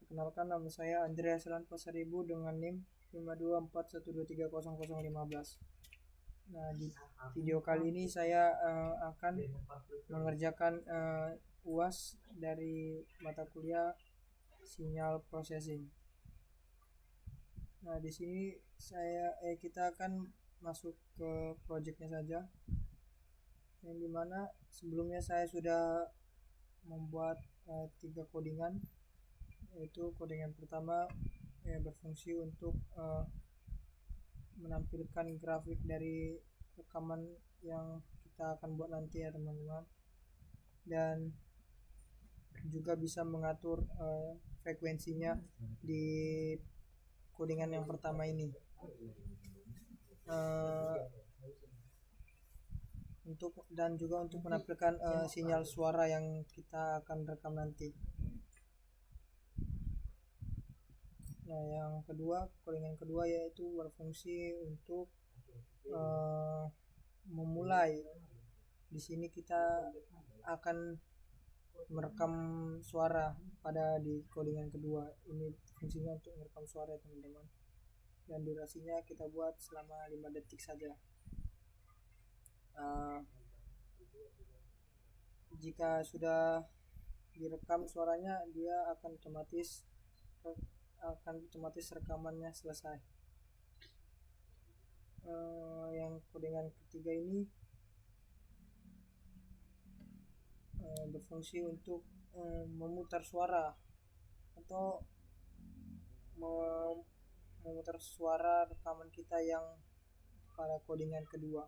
Perkenalkan, nama saya Andre Aslan Pasaribu dengan NIM 52412300015. Nah, di video kali ini saya akan mengerjakan UAS dari mata kuliah sinyal processing. Nah, di sini kita akan masuk ke projectnya saja, yang dimana sebelumnya saya sudah membuat 3 codingan, yaitu codingan pertama berfungsi untuk menampilkan grafik dari rekaman yang kita akan buat nanti ya teman-teman, dan juga bisa mengatur frekuensinya di codingan yang pertama ini, dan juga untuk menampilkan sinyal suara yang kita akan rekam nanti. Nah, yang kedua, codingan kedua yaitu berfungsi untuk memulai. Di sini kita akan merekam suara di codingan kedua. Ini fungsinya untuk merekam suara ya teman-teman, dan durasinya kita buat selama 5 detik saja. Jika sudah direkam suaranya, dia akan otomatis rekamannya selesai. Yang codingan ketiga ini berfungsi untuk memutar suara atau memutar suara rekaman kita yang pada codingan kedua.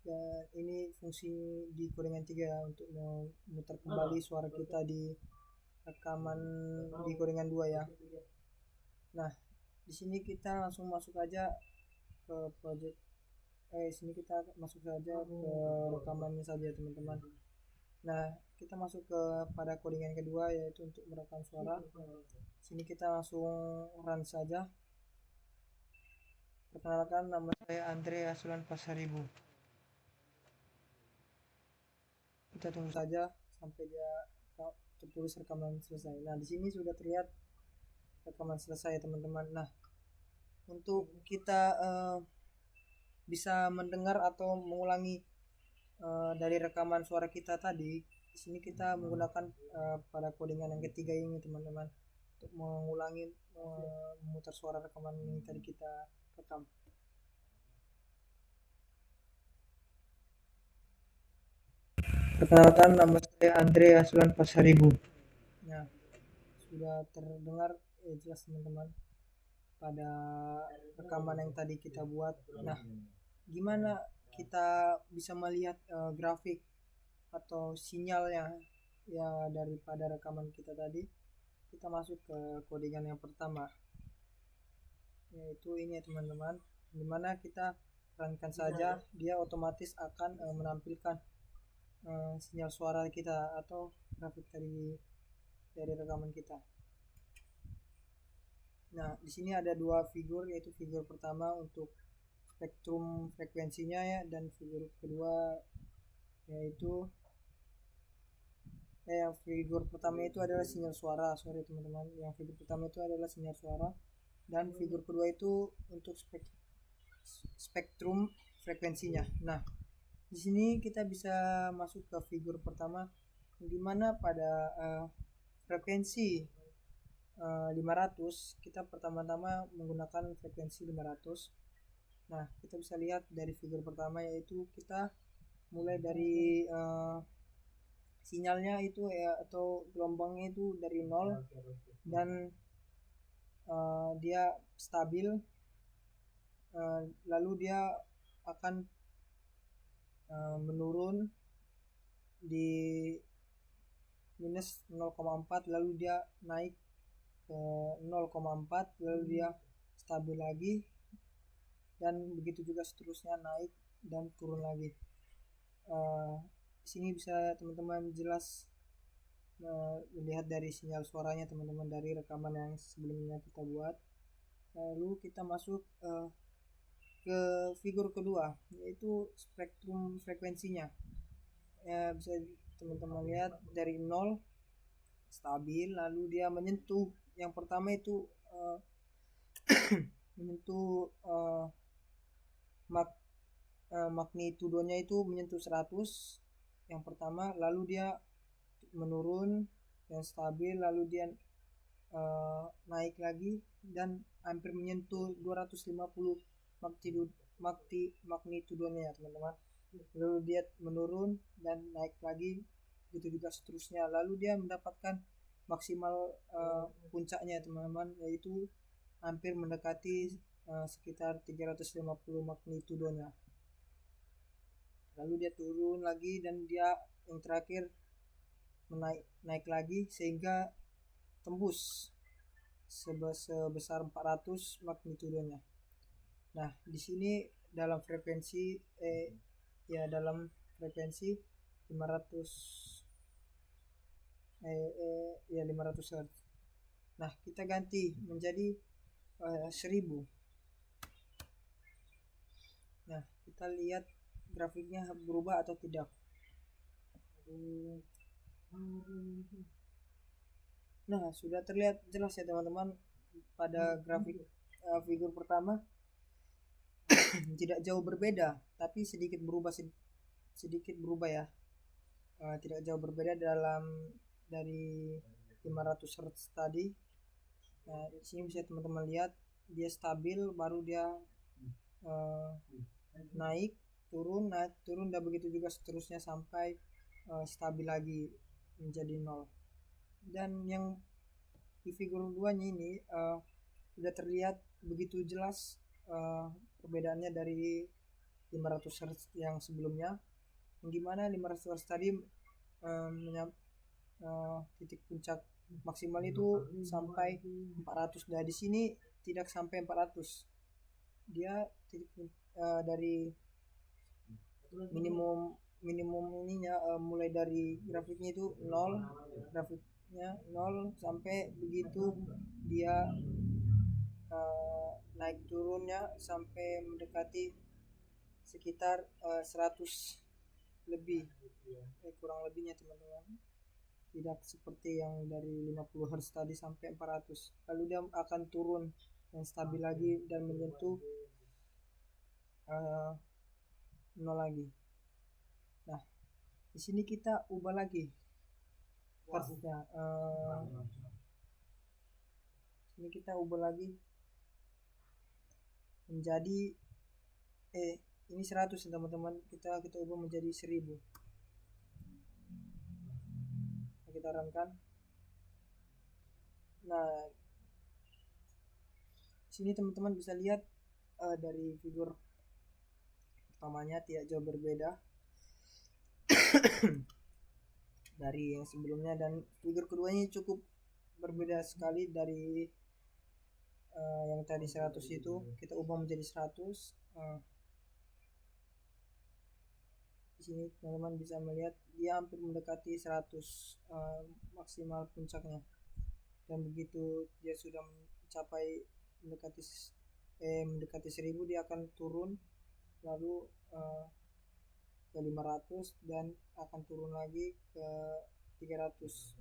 Dan ini fungsi di codingan 3 untuk memutar kembali suara kita di rekaman di codingan 2 ya. Nah, di sini kita langsung masuk aja ke project. Sini kita masuk saja ke rekamannya saja teman-teman. Nah, kita masuk ke pada codingan kedua, yaitu untuk merekam suara. Sini kita langsung run saja. Perkenalkan, nama saya Andre Aslan Pasaribu. Kita tunggu saja sampai dia tertulis rekaman selesai. Nah, di sini sudah terlihat rekaman selesai teman-teman. Nah, untuk kita bisa mendengar atau mengulangi dari rekaman suara kita tadi, di sini kita menggunakan pada codingan yang ketiga ini teman-teman, untuk mengulangi memutar suara rekaman yang tadi kita rekam. Perkenalkan, nama saya Andre Aslan Pasaribu. Nah, sudah terdengar jelas teman-teman pada rekaman yang tadi kita buat. Nah, gimana kita bisa melihat grafik atau sinyalnya ya daripada rekaman kita tadi? Kita masuk ke codingan yang pertama, yaitu ini ya teman-teman, dimana kita runkan saja, dia otomatis akan menampilkan sinyal suara kita atau grafik dari rekaman kita. Nah, di sini ada 2 figur, yaitu figur pertama untuk spektrum frekuensinya ya, dan figur kedua yaitu yang figur pertama itu adalah sinyal suara. Teman-teman, yang figur pertama itu adalah sinyal suara, dan figur kedua itu untuk spektrum frekuensinya. Nah, di sini kita bisa masuk ke figur pertama, di mana pada frekuensi 500 kita pertama-tama menggunakan frekuensi 500. Nah, kita bisa lihat dari figur pertama, yaitu kita mulai dari sinyalnya itu atau gelombangnya itu dari 0, dan dia stabil, lalu dia akan menurun di minus 0,4, lalu dia naik ke 0,4, lalu dia stabil lagi, dan begitu juga seterusnya, naik dan turun lagi. Di sini bisa teman-teman jelas melihat dari sinyal suaranya teman-teman dari rekaman yang sebelumnya kita buat. Lalu kita masuk ke figur kedua, yaitu spektrum frekuensinya. Bisa teman-teman lihat dari 0 stabil, lalu dia menyentuh yang pertama itu menyentuh magnitudonya itu menyentuh 100 yang pertama, lalu dia menurun dan stabil, lalu dia naik lagi dan hampir menyentuh 250 magnitudonya ya teman-teman. Lalu dia menurun dan naik lagi, begitu juga seterusnya, lalu dia mendapatkan maksimal puncaknya teman-teman, yaitu hampir mendekati sekitar 350 magnitudonya. Lalu dia turun lagi dan dia yang terakhir naik lagi sehingga tembus sebesar 400 magnitudonya. Nah, di sini dalam frekuensi 500 Hz. Nah, kita ganti menjadi 1000. Nah, kita lihat grafiknya berubah atau tidak. Nah, sudah terlihat jelas ya teman-teman pada grafik figur pertama. Tidak jauh berbeda, tapi sedikit berubah ya. Tidak jauh berbeda dari 500 Hz tadi. Nah, di sini bisa teman-teman lihat dia stabil, baru dia naik turun dan begitu juga seterusnya sampai stabil lagi menjadi 0. Dan yang di figur 2-nya ini sudah terlihat begitu jelas perbedaannya dari 500 Hz yang sebelumnya, yang dimana 500 Hz tadi titik puncak maksimal itu sampai 400. Nah, di sini tidak sampai 400. Dia titik dari minimum ininya mulai dari grafiknya itu 0, grafiknya 0 sampai begitu dia naik turunnya sampai mendekati sekitar 100 lebih, kurang lebihnya teman-teman. Tidak seperti yang dari 50 Hz tadi sampai 400. Lalu dia akan turun dan stabil lagi dan menyentuh 0 lagi. Nah, di sini kita ubah lagi Hz-nya. Sini kita ubah lagi menjadi ini 100 teman-teman, kita ubah menjadi 1000. Kita runkan. Nah, sini teman-teman bisa lihat dari figur pertamanya tidak jauh berbeda dari yang sebelumnya, dan figur keduanya cukup berbeda sekali dari yang tadi 100 itu. Kita ubah menjadi 100. Di sini teman-teman bisa melihat dia hampir mendekati 100 maksimal puncaknya, dan begitu dia sudah mencapai mendekati 1000, dia akan turun lalu ke 500 dan akan turun lagi ke 300.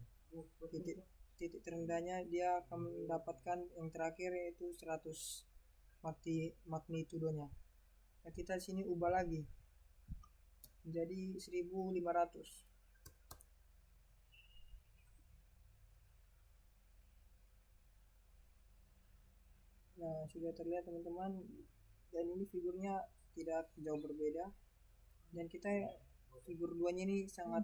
Titik terendahnya dia akan mendapatkan yang terakhir yaitu 100 magnitudonya. Nah, kita sini ubah lagi menjadi 1500. Nah, sudah terlihat teman-teman, dan ini figurnya tidak jauh berbeda, dan kita figur 2-nya ini sangat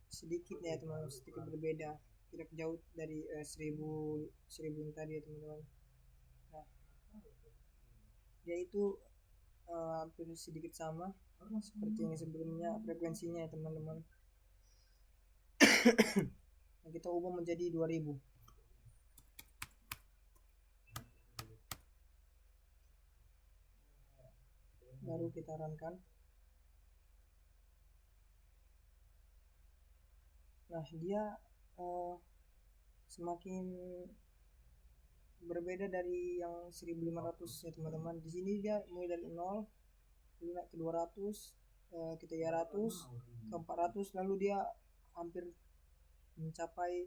sedikit ya teman-teman, sedikit berbeda, tidak jauh dari 1000 yang tadi ya teman-teman. Nah, dia itu hampir sedikit sama seperti yang sebelumnya frekuensinya ya teman-teman. Nah, kita ubah menjadi 2000. Baru kita runkan. Nah, dia semakin berbeda dari yang 1500 ya teman-teman. Di sini dia mulai dari 0 lalu naik ke 200, ke 300, ke 400, lalu dia hampir mencapai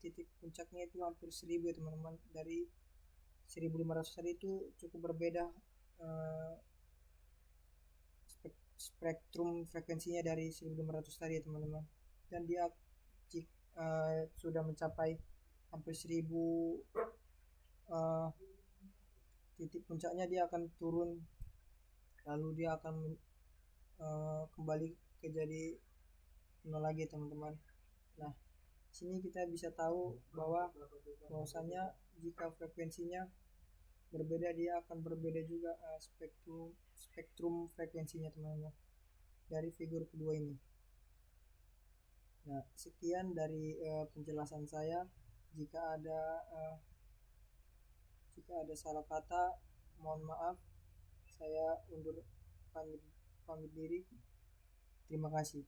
titik puncaknya itu hampir 1000 ya teman-teman. Dari 1500 tadi itu cukup berbeda spektrum frekuensinya dari 1500 tadi ya teman-teman. Dan dia sudah mencapai hampir 1000 titik puncaknya, dia akan turun, lalu dia akan kembali ke jadi nol lagi teman-teman. Nah, sini kita bisa tahu bahwasanya jika frekuensinya berbeda, dia akan berbeda juga spektrum frekuensinya teman-teman, dari figur kedua ini. Nah, sekian dari penjelasan saya. Jika ada salah kata, mohon maaf. Saya undur pamit diri. Terima kasih.